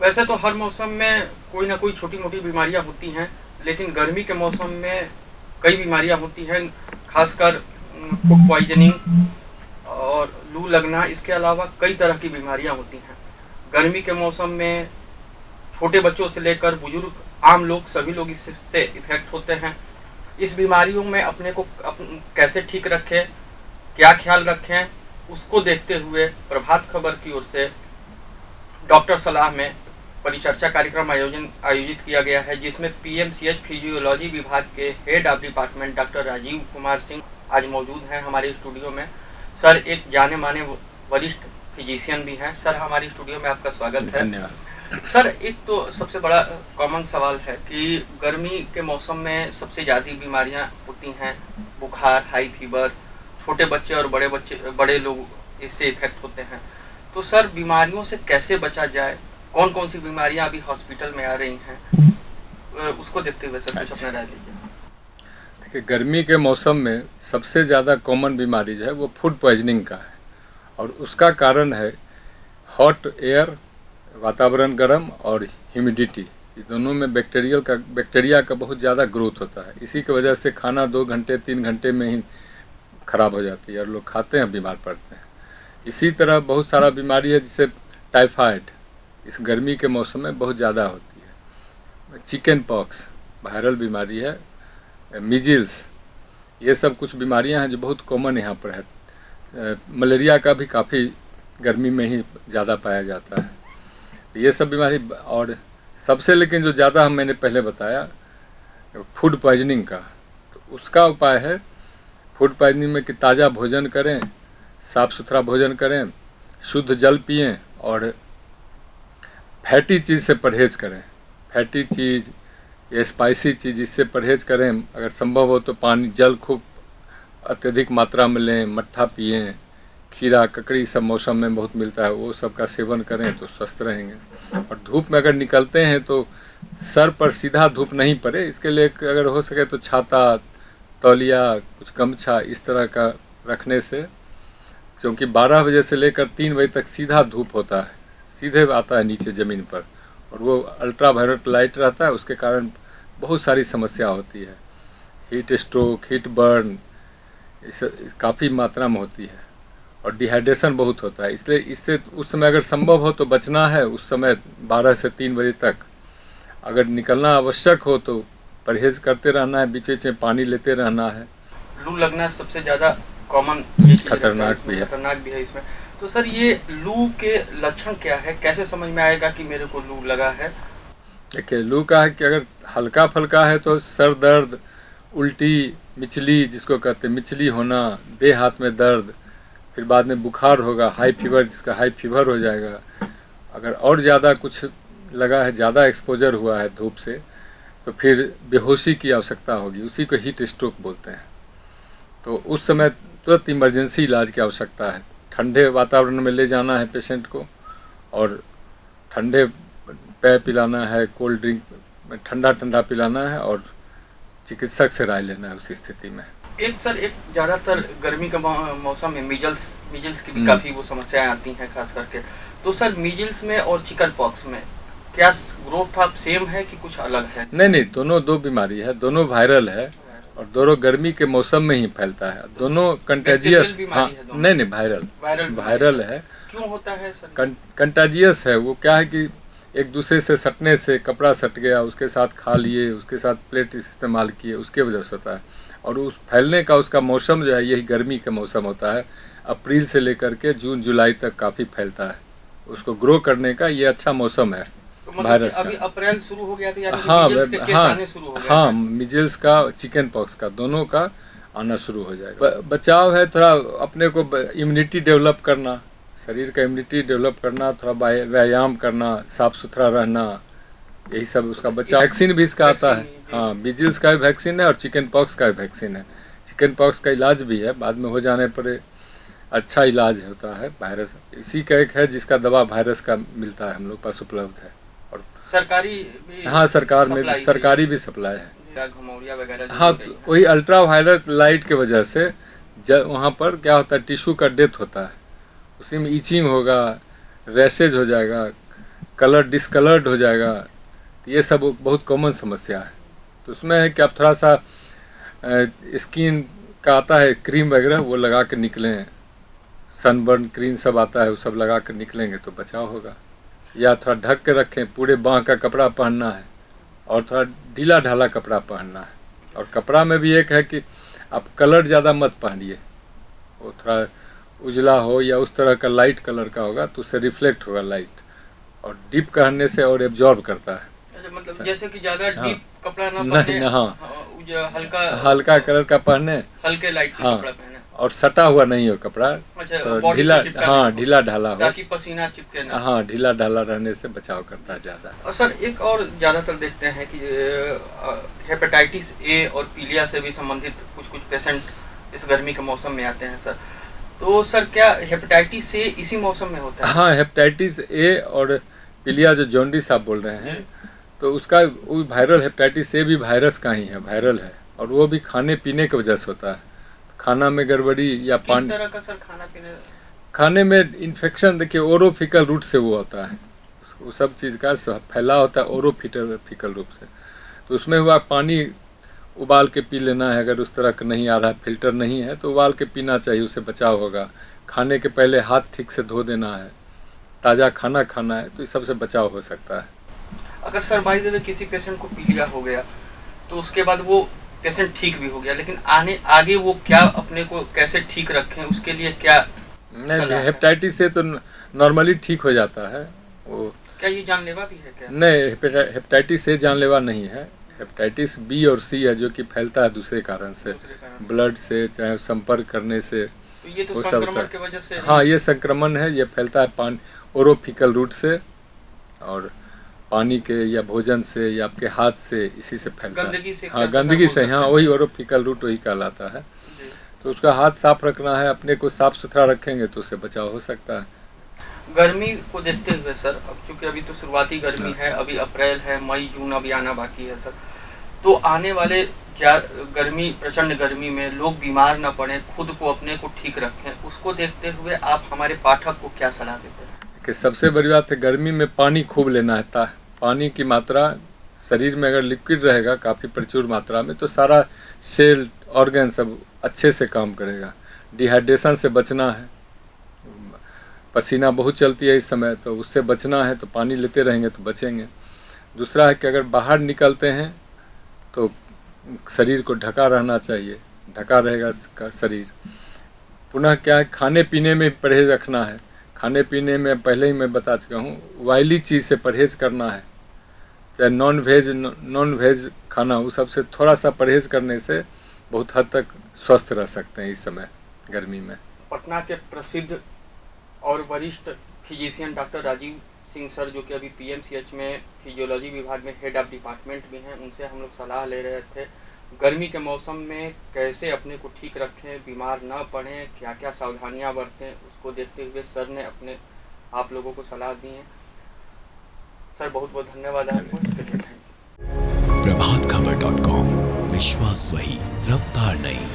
वैसे तो हर मौसम में कोई ना कोई छोटी-मोटी बीमारियाँ होती हैं, लेकिन गर्मी के मौसम में कई बीमारियाँ होती हैं, खासकर फूड पॉइज़निंग और लू लगना, इसके अलावा कई तरह की बीमारियाँ होती हैं। गर्मी के मौसम में छोटे बच्चों से लेकर बुजुर्ग, आम लोग, सभी लोग इससे इफ़ेक्ट होते हैं। इस बीमारियों में अपने को कैसे ठीक रखें, क्या ख्याल रखें, उसको देखते हुए प्रभात खबर की ओर से डॉक्टर सलाह में परिचर्चा कार्यक्रम आयोजित किया गया है, जिसमें पीएमसीएच फिजियोलॉजी विभाग के head of department doctor Rajeev Kumar Singh आज मौजूद हैं हमारे स्टूडियो में। सर एक जाने माने वरिष्ठ फिजिशियन भी हैं। सर हमारी स्टूडियो में आपका स्वागत है। धन्यवाद। सर एक तो सबसे बड़ा कॉमन सवाल है कि गर्मी के मौसम में सबसे ज़्यादा बीमारियां होती हैं, बुखार, हाई फीवर, छोटे बच्चे और बड़े लोग इससे इफेक्ट होते हैं। तो सर बीमारियों से कैसे बचा जाए, कौन कौन सी बीमारियां अभी हॉस्पिटल में आ रही हैं, उसको देखते हुए सर कुछ अपना राय दीजिए। देखिए, गर्मी के मौसम में सबसे ज़्यादा कॉमन बीमारी जो है वो फूड पॉइजनिंग का है, और उसका कारण है हॉट एयर, वातावरण गर्म, और ह्यूमिडिटी। ये दोनों में बैक्टीरिया का बहुत ज़्यादा ग्रोथ होता है। इसी की वजह से खाना 2 घंटे 3 घंटे में ही ख़राब हो जाती है और लोग खाते हैं, बीमार पड़ते हैं। इसी तरह बहुत सारा बीमारी है, जिसे टाइफाइड इस गर्मी के मौसम में बहुत ज़्यादा होती है। चिकन पॉक्स वायरल बीमारी है, मीजल्स, ये सब कुछ बीमारियां हैं जो बहुत कॉमन यहाँ पर है। मलेरिया का भी काफ़ी गर्मी में ही ज़्यादा पाया जाता है। ये सब बीमारी, और सबसे लेकिन जो ज़्यादा मैंने पहले बताया फूड पॉइजनिंग का, तो उसका उपाय है फूड पॉइजनिंग में कि ताज़ा भोजन करें, साफ़ सुथरा भोजन करें, शुद्ध जल पिएं, और फैटी चीज़ से परहेज़ करें। फैटी चीज़ या स्पाइसी चीज़, इससे परहेज़ करें। अगर संभव हो तो पानी, जल खूब अत्यधिक मात्रा में लें, मट्ठा पिएं, खीरा, ककड़ी सब मौसम में बहुत मिलता है, वो सब का सेवन करें तो स्वस्थ रहेंगे। और धूप में अगर निकलते हैं तो सर पर सीधा धूप नहीं पड़े, इसके लिए अगर हो सके तो छाता, तौलिया, कुछ गमछा इस तरह का रखने से, क्योंकि 12 बजे से लेकर 3 बजे तक सीधा धूप होता है, सीधे आता है नीचे ज़मीन पर, और वो अल्ट्रा वायलेट लाइट रहता है, उसके कारण बहुत सारी समस्या होती है। हीट स्ट्रोक, हीट बर्न इस काफ़ी मात्रा में होती है, और डिहाइड्रेशन बहुत होता है। इसलिए इससे उस समय अगर संभव हो तो बचना है। उस समय 12 से 3 बजे तक अगर निकलना आवश्यक हो तो परहेज़ करते रहना है, बीच बीच में पानी लेते रहना है। लू लगना सबसे ज़्यादा कॉमन, खतरनाक भी है इसमें। तो सर ये लू के लक्षण क्या है, कैसे समझ में आएगा कि मेरे को लू लगा है? देखिए, लू का है कि अगर हल्का फल्का है तो सर दर्द, उल्टी, मिचली जिसको कहते हैं, मिचली होना, देह हाथ में दर्द, फिर बाद में बुखार होगा, हाई फीवर, जिसका हाई फीवर हो जाएगा। अगर और ज़्यादा कुछ लगा है, ज़्यादा एक्सपोजर हुआ है धूप से, तो फिर बेहोशी की आवश्यकता होगी, उसी को हीट स्ट्रोक बोलते हैं। तो उस समय तुरंत इमरजेंसी इलाज की आवश्यकता है। ठंडे वातावरण में ले जाना है पेशेंट को, और ठंडे पेय पिलाना है, कोल्ड ड्रिंक में ठंडा ठंडा पिलाना है, और चिकित्सक से राय लेना है उस स्थिति में। एक ज़्यादातर गर्मी का मौसम में मीजल्स की भी काफ़ी वो समस्याएं आती हैं खास करके। तो सर मीजल्स में और चिकन पॉक्स में क्या ग्रोथ आप सेम है कि कुछ अलग है? नहीं, दोनों 2 बीमारी है, दोनों वायरल है, और दोनों गर्मी के मौसम में ही फैलता है। दोनों कंटेजियस, हाँ, नहीं वायरल है। क्यों होता है सर? कंटेजियस है। वो क्या है कि एक दूसरे से सटने से, कपड़ा सट गया, उसके साथ खा लिए, उसके साथ प्लेट इस्तेमाल किए, उसके वजह से होता है। और उस फैलने का उसका मौसम जो है, यही गर्मी का मौसम होता है। अप्रैल से लेकर के जून जुलाई तक काफ़ी फैलता है। उसको ग्रो करने का ये अच्छा मौसम है। तो मतलब वायरस अभी अप्रैल शुरू हो गया था, यानी हाँ, मीजल्स के केस आने शुरू हो गए हैं। मीजल्स का, चिकन पॉक्स का, दोनों का आना शुरू हो जाएगा। बचाव है थोड़ा अपने को इम्यूनिटी डेवलप करना, शरीर का इम्यूनिटी डेवलप करना, थोड़ा व्यायाम करना, साफ सुथरा रहना, यही सब उसका बचाव। वैक्सीन भी इसका आता है, हाँ, मीजल्स का भी वैक्सीन है और चिकन पॉक्स का भी वैक्सीन है। चिकन पॉक्स का इलाज भी है, बाद में हो जाने पर अच्छा इलाज होता है। वायरस इसी का एक है जिसका दवा वायरस का मिलता है, हम लोग पास उपलब्ध है। और सरकारी भी, हाँ, सरकारी भी सप्लाई है। घमौरिया वगैरह, हाँ, तो वही अल्ट्रा वायलेट लाइट के वजह से वहाँ पर क्या होता है, टिश्यू का डेथ होता है, उसी में ईचिंग होगा, रैशेज हो जाएगा, कलर डिसकलर्ड हो जाएगा। तो ये सब बहुत कॉमन समस्या है। तो उसमें है कि आप थोड़ा सा स्किन का आता है क्रीम वगैरह, वो लगा के निकलें, सनबर्न क्रीम सब आता है, वो सब लगा कर निकलेंगे तो बचाव होगा। या थोड़ा ढक के रखें, पूरे बाँह का कपड़ा पहनना है और थोड़ा ढीला ढाला कपड़ा पहनना है। और कपड़ा में भी एक है कि आप कलर ज़्यादा मत पहनिए, वो थोड़ा उजला हो या उस तरह का लाइट कलर का होगा तो उससे रिफ्लेक्ट होगा लाइट, और डीप पहनने से और एब्जॉर्ब करता है। अच्छा, मतलब जैसे कि ज्यादा हाँ। डीप कपड़ा ना नहीं, पहने, हाँ। हल्का हल्का कलर का पहने, हल्के लाइट हाँ, कपड़ा पहने। और सटा हुआ नहीं हो कपड़ा, अच्छा, तो बॉडी ढीला, से चिपका हाँ, नहीं हो, ढीला ढाला हो, ताकि पसीना चिपके ना। हाँ, ढीला ढाला रहने से बचाव करता है ज़्यादा। और सर एक और ज़्यादातर देखते हैं कि हेपेटाइटिस ए और पीलिया से भी संबंधित कुछ कुछ पेशेंट इस गर्मी के मौसम में आते हैं सर। तो सर क्या हेपेटाइटिस ए इसी मौसम में होता है? हाँ, हेपेटाइटिस ए और पीलिया जो जॉन्डिस आप बोल रहे हैं, तो उसका वो वायरल हेपेटाइटिस ए भी वायरस का ही है, वायरल है, और वो भी खाने पीने की वजह से होता है। खाना में गड़बड़ी या किस पानी, तरह का सर खाना पीने? खाने में इन्फेक्शन, देखिए ओरोफिकल रूट से वो होता है, वो सब चीज़ का फैला होता है ओरोफिकल रूप से। तो उसमें हुआ पानी उबाल के पी लेना है, अगर उस तरह का नहीं आ रहा है, फिल्टर नहीं है तो उबाल के पीना चाहिए, उससे बचाव होगा। खाने के पहले हाथ ठीक से धो देना है, ताज़ा खाना खाना है, तो इस सबसे बचाव हो सकता है। अगर सर बाई द वे किसी पेशेंट को पीलिया हो गया तो उसके बाद वो पेशेंट ठीक भी हो गया, लेकिन आगे वो क्या अपने को कैसे ठीक रखें, उसके लिए क्या नहीं, सलाह है? हेपेटाइटिस से तो नॉर्मली ठीक हो जाता है वो। क्या ये जानलेवा भी है क्या? नहीं, हेपेटाइटिस से जानलेवा नहीं है। हेपेटाइटिस बी और सी है जो कि फैलता है दूसरे कारण से, दूसरे कारण से। ब्लड से, चाहे संपर्क करने से, तो ये तो वो सब संक्रमण होता की वजह से है। हाँ, ये संक्रमण है, ये फैलता है पानी ओरोफिकल रूट से, और पानी के या भोजन से या आपके हाथ से, इसी से फैलता है। गंदगी से, हाँ, गंदगी से, हाँ, वही ओरोफिकल रूट वही कहलाता है। जी। तो उसका हाथ साफ रखना है, अपने को साफ सुथरा रखेंगे तो उससे बचाव हो सकता है। गर्मी को देखते हुए सर, अब चूंकि अभी तो शुरुआती गर्मी है, अभी अप्रैल है, मई जून अभी आना बाकी है सर, तो आने वाले गर्मी, प्रचंड गर्मी में लोग बीमार ना पड़े, खुद को अपने को ठीक रखें, उसको देखते हुए आप हमारे पाठक को क्या सलाह देते हैं? कि सबसे बड़ी बात है गर्मी में पानी खूब लेना है। पानी की मात्रा शरीर में अगर लिक्विड रहेगा काफ़ी प्रचुर मात्रा में, तो सारा सेल ऑर्गन सब अच्छे से काम करेगा। डिहाइड्रेशन से बचना है, पसीना बहुत चलती है इस समय, तो उससे बचना है, तो पानी लेते रहेंगे तो बचेंगे। दूसरा है कि अगर बाहर निकलते हैं तो शरीर को ढका रहना चाहिए, ढका रहेगा शरीर। पुनः क्या है, खाने पीने में परहेज रखना है। खाने पीने में पहले ही मैं बता चुका हूँ, ऑयली चीज़ से परहेज करना है, चाहे नॉन वेज खाना, उस सबसे थोड़ा सा परहेज करने से बहुत हद तक स्वस्थ रह सकते हैं इस समय गर्मी में। पटना के प्रसिद्ध और वरिष्ठ physician doctor Rajeev Singh sir, जो कि अभी पीएमसीएच में फिजियोलॉजी विभाग में हेड ऑफ डिपार्टमेंट भी हैं, उनसे हम लोग सलाह ले रहे थे गर्मी के मौसम में कैसे अपने को ठीक रखें, बीमार ना पड़ें, क्या क्या सावधानियां बरतें, उसको देखते हुए सर ने अपने आप लोगों को सलाह दी है। सर बहुत बहुत धन्यवाद आपको इसके लिए। प्रभातखबर.com, विश्वास वही, रफ्तार नहीं।